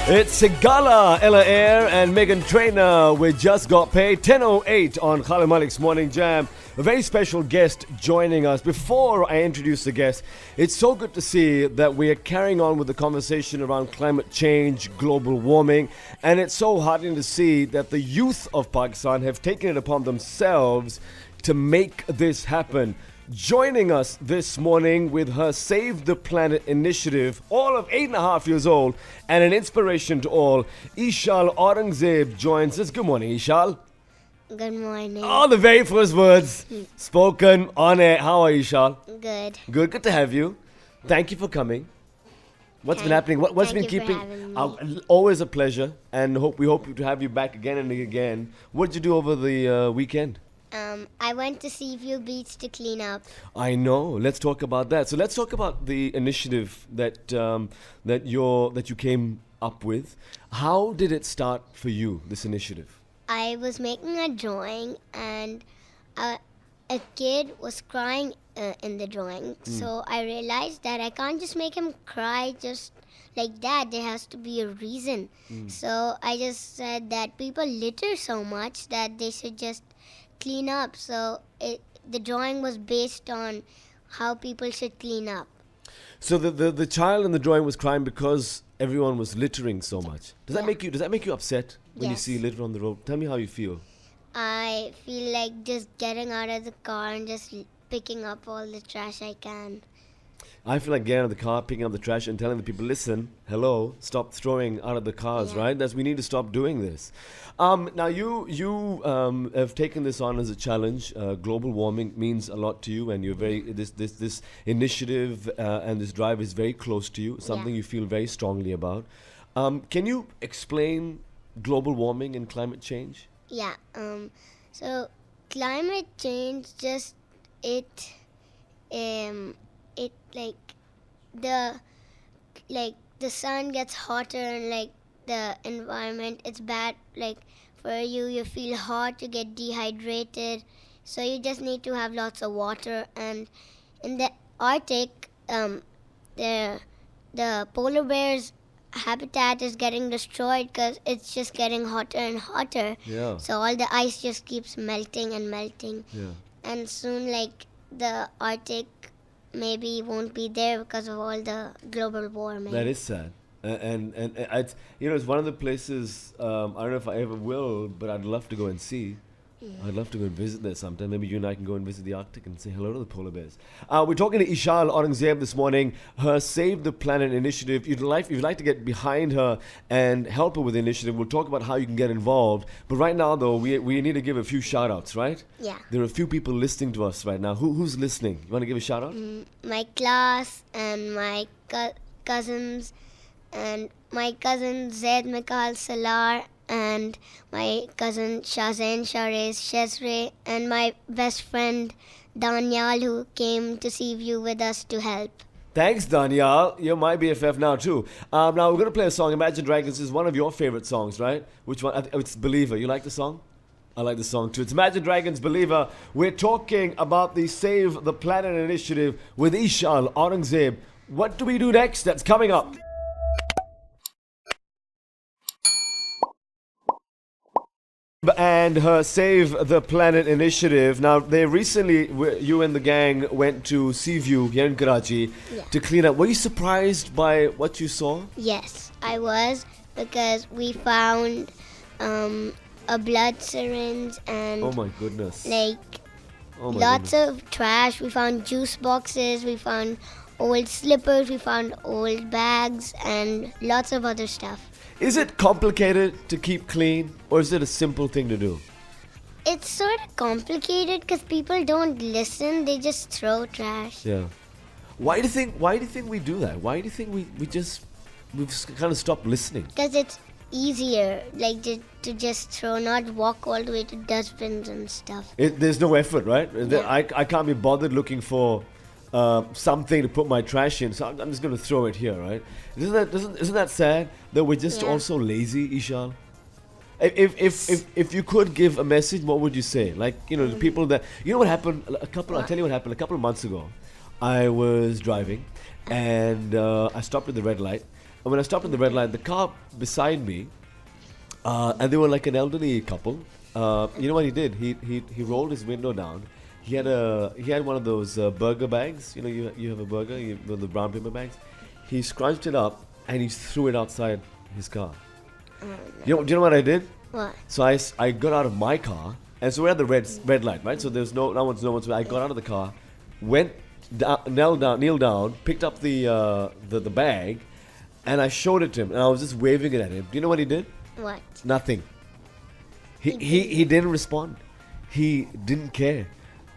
It's Sigala, Ella Air, and Megan Trainor. We just got paid 10:08 on Khalid Malik's Morning Jam. A very special guest joining us. Before I introduce the guest, it's so good to see that we are carrying on with the conversation around climate change, global warming, and it's so heartening to see that the youth of Pakistan have taken it upon themselves to make this happen. Joining us this morning with her Save the Planet initiative, all of 8.5 years old, and an inspiration to all, Eshaal Aurangzeb joins us. Good morning, Eshaal. Good morning. Oh, the very first words spoken on air. How are you, Eshaal? Good. Good to have you. Thank you for coming. What's been happening? What's been Thank you for keeping? having me. Always a pleasure, and we hope to have you back again and again. What did you do over the weekend? I went to Seaview Beach to clean up. I know. Let's talk about that. So let's talk about the initiative that you came up with. How did it start for you? This initiative. I was making a drawing and a kid was crying in the drawing. So I realized that I can't just make him cry just like that. There has to be a reason. So I just said that people litter so much that they should just clean up. So the drawing was based on how people should clean up. So the child in the drawing was crying because everyone was littering so much. Does that make you upset when you Yes. see litter on the road? Tell me how you feel. I feel like just getting out of the car and just picking up all the trash I can. I feel like getting out of the car, picking up the trash, and telling the people, "Listen, hello, stop throwing out of the cars." Yeah. Right? We need to stop doing this. Now you have taken this on as a challenge. Global warming means a lot to you, and you're very this initiative and this drive is very close to you. Something you feel very strongly about. Can you explain global warming and climate change? Yeah. So climate change just it the sun gets hotter and like the environment it's bad, like for you feel hot, you get dehydrated, so you just need to have lots of water. And in the Arctic, the polar bears habitat is getting destroyed because it's just getting hotter and hotter. Yeah. So all the ice just keeps melting and melting. Yeah. And soon, like, the Arctic maybe won't be there because of all the global warming. That is sad. And it's, it's one of the places, I don't know if I ever will, but I'd love to go and see. I'd love to go and visit there sometime. Maybe you and I can go and visit the Arctic and say hello to the polar bears. We're talking to Eshaal Aurangzeb this morning. Her Save the Planet initiative. If you'd like to get behind her and help her with the initiative, we'll talk about how you can get involved. But right now, though, we need to give a few shout-outs, right? Yeah. There are a few people listening to us right now. Who's listening? You want to give a shout-out? My class and my cousins, and my cousin Zaid Mikal Salar, and my cousin Shazain Shares Shezre, and my best friend Daniel, who came to Seaview with us to help. Thanks, Daniel. You're my BFF now, too. Now, we're going to play a song. Imagine Dragons is one of your favorite songs, right? Which one? It's Believer. You like the song? I like the song, too. It's Imagine Dragons, Believer. We're talking about the Save the Planet initiative with Eshaal Aurangzeb. What do we do next? That's coming up. And her Save the Planet initiative. Now, they recently, you and the gang went to Seaview here in Karachi to clean up. Were you surprised by what you saw? Yes, I was, because we found a blood syringe and Oh my goodness. like Oh my lots goodness. of trash. We found juice boxes, we found old slippers, we found old bags, and lots of other stuff. Is it complicated to keep clean, or is it a simple thing to do? It's sort of complicated because people don't listen, they just throw trash. Yeah. Why do you think we do that? Why do you think we've kind of stopped listening? Because it's easier, like to just throw, not walk all the way to dustbins and stuff. There's no effort, right? Yeah. I can't be bothered looking for something to put my trash in, so I'm just going to throw it here, right? Isn't that sad that we're just also lazy, Eshaal? If you could give a message, what would you say? Like, the people that, what happened I'll tell you what happened a couple of months ago. I was driving and I stopped at the red light when I stopped at the red light, the car beside me, and they were like an elderly couple. You know what he did? He rolled his window down. He had one of those burger bags. You know, you have a burger, the brown paper bags. He scrunched it up and he threw it outside his car. Do you know what I did? What? So I got out of my car, and so we're at the red light, right? So there's no one's. I got out of the car, went down, kneel down, picked up the bag, and I showed it to him, and I was just waving it at him. Do you know what he did? What? Nothing. He didn't respond. He didn't care,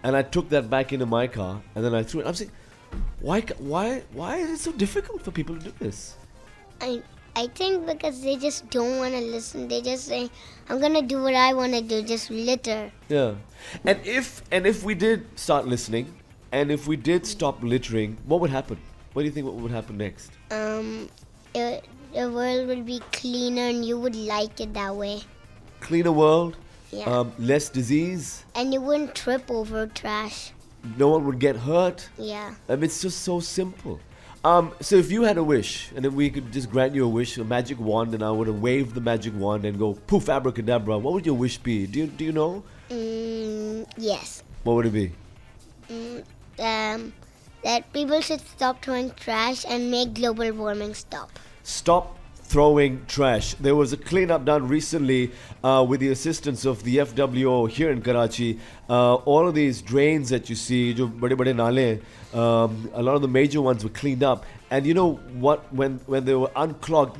and I took that back into my car, and then I threw it. I'm saying, why is it so difficult for people to do this? I think because they just don't want to listen. They just say, I'm going to do what I want to do, just litter. Yeah. And if we did start listening, and if we did stop littering, what would happen? What do you think what would happen next? The world would be cleaner and you would like it that way. Cleaner world? Yeah. Less disease? And you wouldn't trip over trash. No one would get hurt? Yeah. It's just so simple. So if you had a wish, and if we could just grant you a wish, a magic wand, and I would have waved the magic wand and go poof abracadabra, what would your wish be? Do you know? Yes. What would it be? That people should stop throwing trash and make global warming stop. Stop throwing trash. There was a cleanup done recently with the assistance of the FWO here in Karachi. All of these drains that you see, jo bade bade nale, a lot of the major ones were cleaned up. And you know what? When they were unclogged,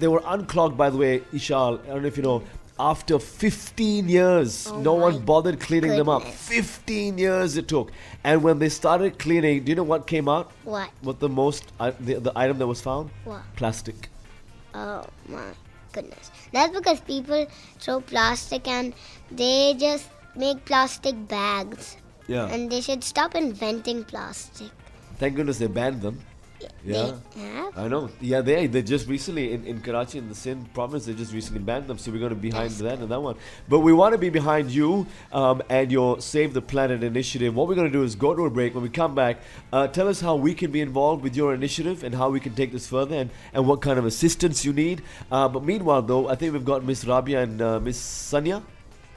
by the way, Eshaal, I don't know if you know, after 15 years, no one bothered cleaning them up. 15 years it took. And when they started cleaning, do you know what came out? What? What the item that was found? What? Plastic. Oh my goodness. That's because people throw plastic and they just make plastic bags. Yeah. And they should stop inventing plastic. Thank goodness they banned them. Yeah. They have? I know. Yeah, they just recently in Karachi, in the Sindh province, they just recently banned them. So we're going to be behind that and that one. But we want to be behind you and your Save the Planet initiative. What we're going to do is go to a break. When we come back, tell us how we can be involved with your initiative and how we can take this further and what kind of assistance you need. But meanwhile, though, I think we've got Miss Rabia and Miss Sanya.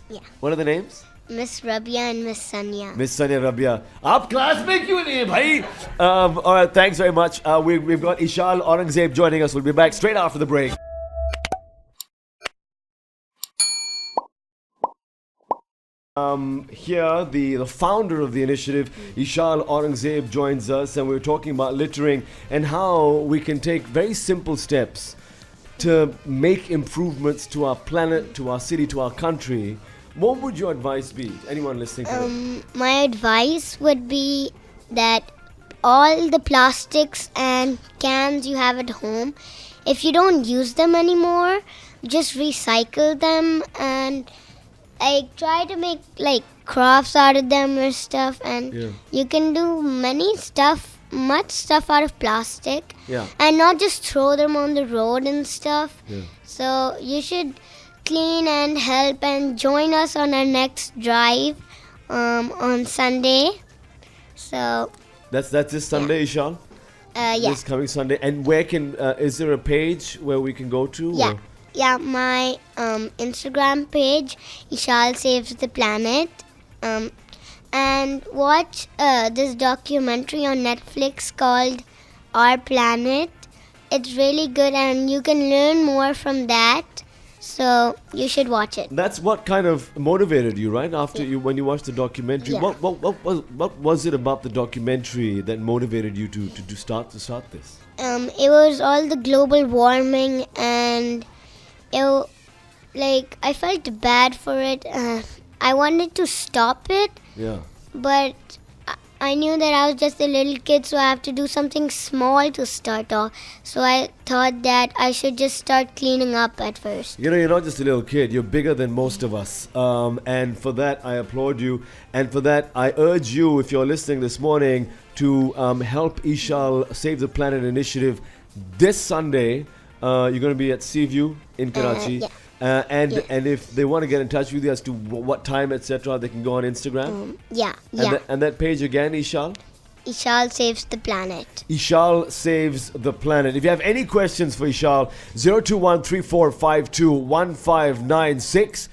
Yeah. What are the names? Miss Rabia and Miss Sanya. Miss Sanya Rabia. Aap class mein kyun nahi hai, bhai? All right, thanks very much. We've got Eshaal Aurangzeb joining us. We'll be back straight after the break. Here, the founder of the initiative, Eshaal Aurangzeb, joins us, and we're talking about littering and how we can take very simple steps to make improvements to our planet, to our city, to our country. What would your advice be? Anyone listening to this? My advice would be that all the plastics and cans you have at home, if you don't use them anymore, just recycle them and try to make crafts out of them or stuff, and you can do much stuff out of plastic, and not just throw them on the road and stuff. So you should clean and help and join us on our next drive on Sunday. So that's this Sunday, Eshaal? Yeah. This coming Sunday. And where is there a page where we can go to? Yeah. Yeah, my Instagram page, Eshaal Saves the Planet. And watch this documentary on Netflix called Our Planet. It's really good and you can learn more from that. So you should watch it. That's what kind of motivated you, right? After when you watched the documentary, what was it about the documentary that motivated you to start this? It was all the global warming, and I felt bad for it. I wanted to stop it. Yeah. But I knew that I was just a little kid, so I have to do something small to start off. So I thought that I should just start cleaning up at first. You know, you're not just a little kid. You're bigger than most of us. And for that, I applaud you. And for that, I urge you, if you're listening this morning, to help Eshaal Save the Planet initiative this Sunday. You're going to be at Seaview in Karachi. Yeah. And if they want to get in touch with you as to what time, etc., they can go on Instagram. Yeah. And that page again, Eshaal? Eshaal saves the planet. Eshaal saves the planet. If you have any questions for Eshaal, 02134521596.